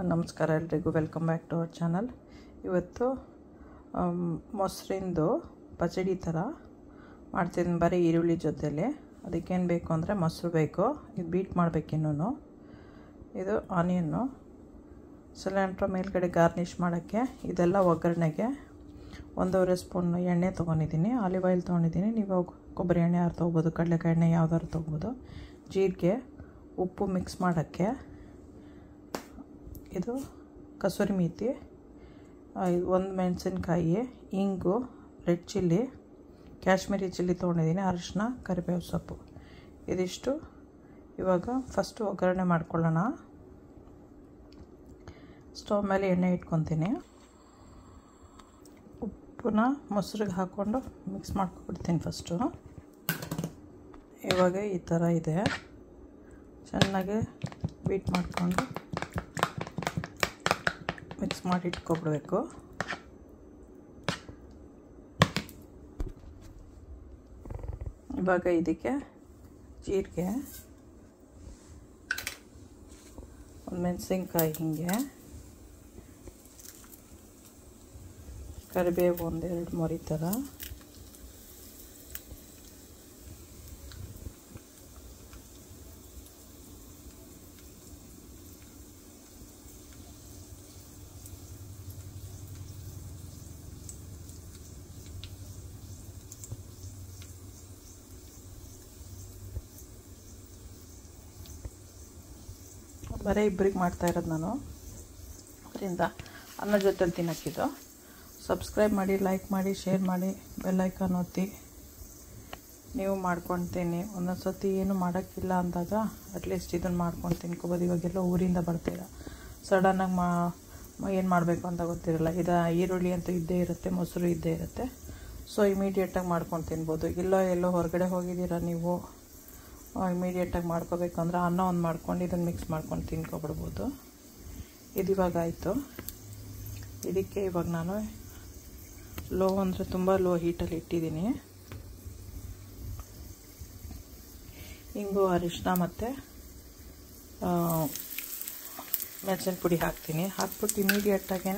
ನಮಸ್ಕಾರ ಎಲ್ರಿಗೂ, welcome back to our channel. ಇವತ್ತು ಮೊಸರಿಂದು ಪಚಡಿ ಥರ ಮಾಡ್ತಿದ್ದೀನಿ, ಬರೀ ಈರುಳ್ಳಿ ಜೊತೆಲಿ. ಅದಕ್ಕೇನು ಬೇಕು ಅಂದರೆ ಮೊಸರು ಬೇಕು, ಇದು ಬೀಟ್ ಮಾಡಬೇಕಿನ್ನೂ. ಇದು ಆನಿಯನ್ನು, ಸಿಲಿಂಡ್ರ್ ಮೇಲ್ಗಡೆ ಗಾರ್ನಿಷ್ ಮಾಡೋಕ್ಕೆ. ಇದೆಲ್ಲ ಒಗ್ಗರಣೆಗೆ 1.5 ಸ್ಪೂನ್ ಎಣ್ಣೆ ತೊಗೊಂಡಿದ್ದೀನಿ, ಆಲಿವ್ ಆಯಿಲ್ ತೊಗೊಂಡಿದ್ದೀನಿ. ನೀವು ಕೊಬ್ಬರಿ ಎಣ್ಣೆ ಯಾರು ತೊಗೋಬೋದು, ಕಡಲೆಕಾಯಿ ಎಣ್ಣೆ ಯಾವ್ದಾದ್ರು ತೊಗೋಬೋದು. ಜೀರಿಗೆ, ಉಪ್ಪು ಮಿಕ್ಸ್ ಮಾಡೋಕ್ಕೆ. ಇದು ಕಸೂರಿ ಮೇಥಿ, 1 ಮೆಣಸಿನ್ಕಾಯಿ, ಇಂಗು, ರೆಡ್ ಚಿಲ್ಲಿ, ಕಾಶ್ಮೀರಿ ಚಿಲ್ಲಿ ತೊಗೊಂಡಿದ್ದೀನಿ, ಅರಿಶಿನ, ಕರಿಬೇವು ಸೊಪ್ಪು. ಇದಿಷ್ಟು ಇವಾಗ ಫಸ್ಟು ಒಗ್ಗರಣೆ ಮಾಡ್ಕೊಳ್ಳೋಣ. ಸ್ಟವ್ ಮೇಲೆ ಎಣ್ಣೆ ಇಟ್ಕೊತೀನಿ. ಉಪ್ಪನ್ನ ಮೊಸರಿಗೆ ಹಾಕ್ಕೊಂಡು ಮಿಕ್ಸ್ ಮಾಡ್ಕೊಬಿಡ್ತೀನಿ ಫಸ್ಟು. ಇವಾಗ ಈ ಥರ ಇದೆ, ಚೆನ್ನಾಗಿ ಬೀಟ್ ಮಾಡಿಕೊಂಡು ಮಿಕ್ಸ್ ಮಾಡಿ ಇಟ್ಕೊಬಿಡ್ಬೇಕು. ಇವಾಗ ಇದಕ್ಕೆ ಜೀರಿಗೆ, 1 ಮೆಣಸಿನ್ಕಾಯಿ, ಹಿಂಗೆ ಕರಿಬೇವು 1-2 ಈ ಥರ, ಬರೀ ಇಬ್ಬರಿಗೆ ಮಾಡ್ತಾಯಿರೋದು ನಾನು, ಅದರಿಂದ ಅನ್ನ ಜೊತೆಲಿ ತಿನ್ನೋಕ್ಕಿದ್ದು. ಸಬ್ಸ್ಕ್ರೈಬ್ ಮಾಡಿ, ಲೈಕ್ ಮಾಡಿ, ಶೇರ್ ಮಾಡಿ, ಬೆಲ್ ಐಕಾನ್ ಒತ್ತಿ. ನೀವು ಮಾಡ್ಕೊಳ್ತೀನಿ. ಒಂದೊಂದು ಸರ್ತಿ ಏನು ಮಾಡೋಕ್ಕಿಲ್ಲ ಅಂದಾಗ ಅಟ್ಲೀಸ್ಟ್ ಇದನ್ನು ಮಾಡ್ಕೊಂಡು ತಿನ್ಕೋಬೋದು. ಇವಾಗೆಲ್ಲ ಊರಿಂದ ಬರ್ತೀರ, ಸಡನ್ನಾಗಿ ಏನು ಮಾಡಬೇಕು ಅಂತ ಗೊತ್ತಿರಲ್ಲ. ಇದು ಈರುಳ್ಳಿ ಅಂತೂ ಇದ್ದೇ ಇರುತ್ತೆ, ಮೊಸರು ಇದ್ದೇ ಇರುತ್ತೆ. ಸೊ ಇಮಿಡಿಯೇಟಾಗಿ ಮಾಡ್ಕೊಂಡು ತಿನ್ಬೋದು. ಎಲ್ಲೋ ಹೊರಗಡೆ ಹೋಗಿದ್ದೀರಾ ನೀವು, ಇಮಿಡಿಯೇಟಾಗಿ ಮಾಡ್ಕೋಬೇಕಂದ್ರೆ ಅನ್ನ ಒಂದು ಮಾಡ್ಕೊಂಡು ಇದನ್ನು ಮಿಕ್ಸ್ ಮಾಡ್ಕೊಂಡು ತಿನ್ಕೊಬಿಡ್ಬೋದು. ಇದು ಇವಾಗ ಆಯಿತು. ಇದಕ್ಕೆ ಇವಾಗ ನಾನು ಲೋ ಅಂದರೆ ತುಂಬ ಲೋ ಹೀಟಲ್ಲಿ ಇಟ್ಟಿದ್ದೀನಿ. ಇಂಗು, ಅರಿಶಿನ ಮತ್ತು ಮೆಣಸಿನ ಪುಡಿ ಹಾಕ್ತೀನಿ. ಹಾಕ್ಬಿಟ್ಟು ಇಮಿಡಿಯೇಟಾಗೇ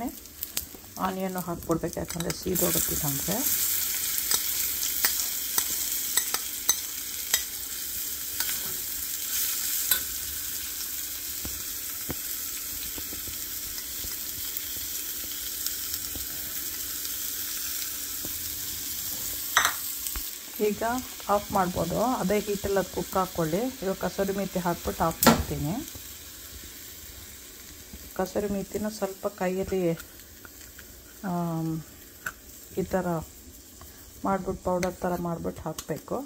ಆನಿಯನ್ನು ಹಾಕ್ಬಿಡ್ಬೇಕು, ಯಾಕಂದರೆ ಸೀದೋಗುತ್ತಿದ್ದಂತೆ. ಈಗ ಆಫ್ ಮಾಡ್ಬೋದು, ಅದೇ ಹೀಟಲ್ಲಿ ಅದು ಕುಕ್ ಹಾಕ್ಕೊಳ್ಳಿ. ಇವಾಗ ಕಸೂರಿ ಮೇಥಿ ಹಾಕ್ಬಿಟ್ಟು ಆಫ್ ಮಾಡ್ತೀನಿ. ಕಸೂರಿ ಮೇಥಿನ ಸ್ವಲ್ಪ ಕೈಯಲ್ಲಿ ಈ ಥರ ಮಾಡಿಬಿಟ್ಟು ಪೌಡರ್ ಥರ ಮಾಡಿಬಿಟ್ಟು ಹಾಕಬೇಕು.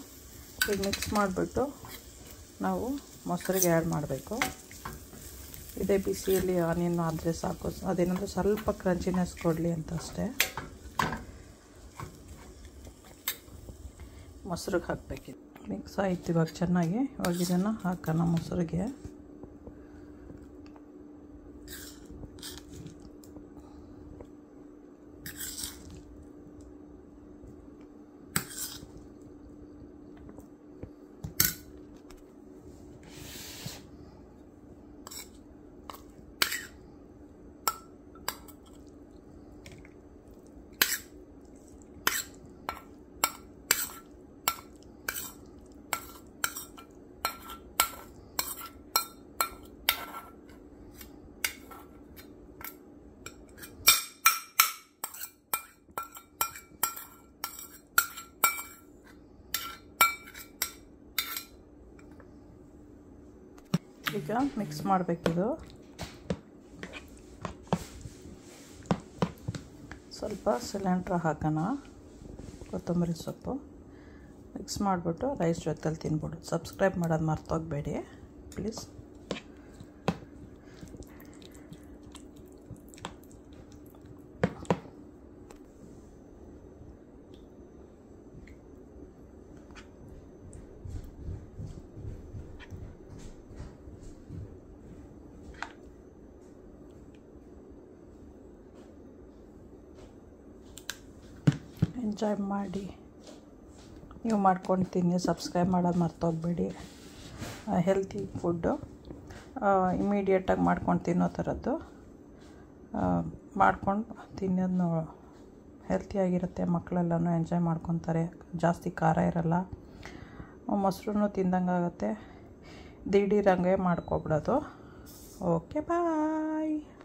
ಈಗ ಮಿಕ್ಸ್ ಮಾಡಿಬಿಟ್ಟು ನಾವು ಮೊಸರಿಗೆ ಆ್ಯಡ್ ಮಾಡಬೇಕು. ಇದೇ ಬಿಸಿಯಲ್ಲಿ ಆನಿಯನ್ ಆದರೆ ಸಾಕು, ಅದೇನಂದರೆ ಸ್ವಲ್ಪ ಕ್ರಂಚಿನೆಸ್ ಕೊಡಲಿ ಅಂತ ಅಷ್ಟೇ. ಮೊಸರಿಗೆ ಹಾಕಬೇಕಿತ್ತು. ಮಿಕ್ಸ್ ಆಯಿತು ಇವಾಗ ಚೆನ್ನಾಗಿ. ಇವಾಗ ಇದನ್ನು ಹಾಕೋಣ ಮೊಸರಿಗೆ. ಈಗ ಮಿಕ್ಸ್ ಮಾಡಬೇಕಿದು. ಸ್ವಲ್ಪ ಸಿಲಿಂಡ್ರ್ ಹಾಕೋಣ, ಕೊತ್ತಂಬರಿ ಸೊಪ್ಪು ಮಿಕ್ಸ್ ಮಾಡಿಬಿಟ್ಟು ರೈಸ್ ಜೊತೆಲಿ ತಿನ್ಬಿಡು. ಸಬ್ಸ್ಕ್ರೈಬ್ ಮಾಡೋದು ಮರ್ತೋಗಬೇಡಿ ಪ್ಲೀಸ್. ಎಂಜಾಯ್ ಮಾಡಿ, ನೀವು ಮಾಡ್ಕೊಂಡು ತಿನ್ನಿ. ಸಬ್ಸ್ಕ್ರೈಬ್ ಮಾಡೋದು ಮರ್ತೋಗಬೇಡಿ. ಹೆಲ್ತಿ ಫುಡ್ಡು, ಇಮಿಡಿಯೇಟಾಗಿ ಮಾಡ್ಕೊಂಡು ತಿನ್ನೋ ಥರದ್ದು. ಮಾಡ್ಕೊಂಡು ತಿನ್ನೋದು ಹೆಲ್ತಿಯಾಗಿರುತ್ತೆ. ಮಕ್ಕಳೆಲ್ಲನೂ ಎಂಜಾಯ್ ಮಾಡ್ಕೊತಾರೆ. ಜಾಸ್ತಿ ಖಾರ ಇರಲ್ಲ. ಮೊಸರು ತಿಂದಂಗೆ ಆಗುತ್ತೆ. ದಿಢೀರಂಗೆ ಮಾಡ್ಕೊಬಿಡೋದು. ಓಕೆ ಬಾಯ್.